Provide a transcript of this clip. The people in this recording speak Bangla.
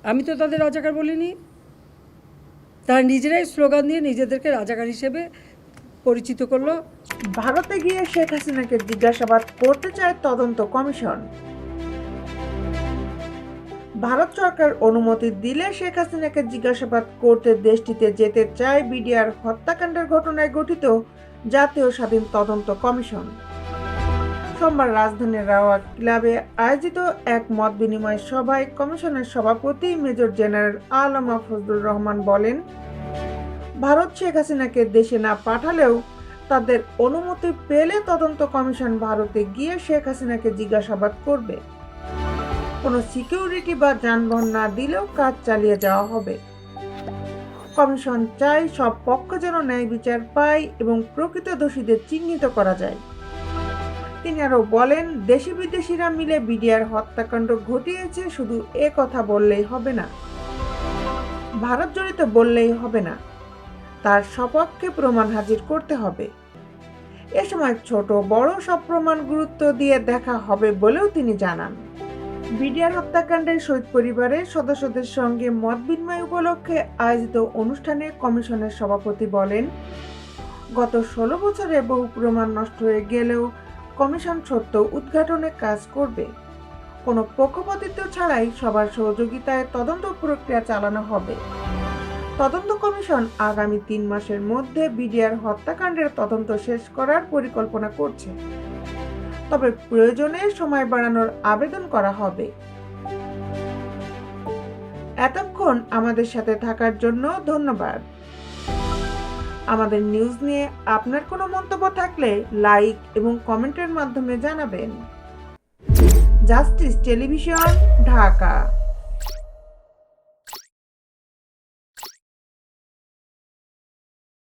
আমি তো তাদের রাজাকার বলিনি। তারা নিজেরাই স্লোগান দিয়ে নিজেদেরকে রাজাকার হিসেবে পরিচিত করলো। ভারতে গিয়ে শেখ হাসিনাকে জিজ্ঞাসাবাদ করতে চায় তদন্ত কমিশন। ভারত সরকার অনুমতি দিলে শেখ হাসিনাকে জিজ্ঞাসাবাদ করতে দেশটিতে যেতে চায় বিডিআর হত্যাকাণ্ডের ঘটনায় গঠিত জাতীয় স্বাধীন তদন্ত কমিশন। সোমবার রাজধানীর রাওয়া ক্লাবে আয়োজিত এক মত বিনিময় সভায় কমিশনের সভাপতি মেজর জেনারেল আলম ফজলুর রহমান বলেন, ভারত শেখ হাসিনাকে দেশে না পাঠালেও তাদের অনুমতি পেলে তদন্ত কমিশন ভারতে গিয়ে শেখ হাসিনাকে জিজ্ঞাসাবাদ করবে। কোনো সিকিউরিটি বা যানবাহন না দিলেও কাজ চালিয়ে যাওয়া হবে। কমিশন চাই সব পক্ষ যেন ন্যায় বিচার পায় এবং প্রকৃত দোষীদের চিহ্নিত করা যায়। তিনি আরও বলেন, দেশি বিদেশিরা মিলে বিডিআর হত্যাকাণ্ড ঘটিয়েছে শুধু এ কথা বললেই হবে না, ভারত জড়িত বললেই হবে না, তার সপক্ষে প্রমাণ হাজির করতে হবে। এ সময় ছোট বড় সব প্রমাণ গুরুত্ব দিয়ে দেখা হবে বলেও তিনি জানান। বিডিআর হত্যাকাণ্ডের শহীদ পরিবারের সদস্যদের সঙ্গে মত বিনিময় উপলক্ষে আয়োজিত অনুষ্ঠানে কমিশনের সভাপতি বলেন, গত 16 বছরে বহু প্রমাণ নষ্ট হয়ে গেলেও কমিশন সত্য উদ্ঘাটনে কাজ করবে। কোনো পক্ষপাতিত্ব ছাড়াই সবার সহযোগিতায় তদন্ত প্রক্রিয়া চালানো হবে। তদন্ত কমিশন আগামী 3 মাসের মধ্যে বিডিআর হত্যাকাণ্ডের তদন্ত শেষ করার পরিকল্পনা করছে, তবে প্রয়োজনে সময় বাড়ানোর আবেদন করা হবে। এতক্ষণ আমাদের সাথে থাকার জন্য ধন্যবাদ। আমাদের নিউজ নিয়ে আপনার কোনো মন্তব্য থাকলে লাইক এবং কমেন্টের মাধ্যমে জানাবেন। Justice television, Dhaka.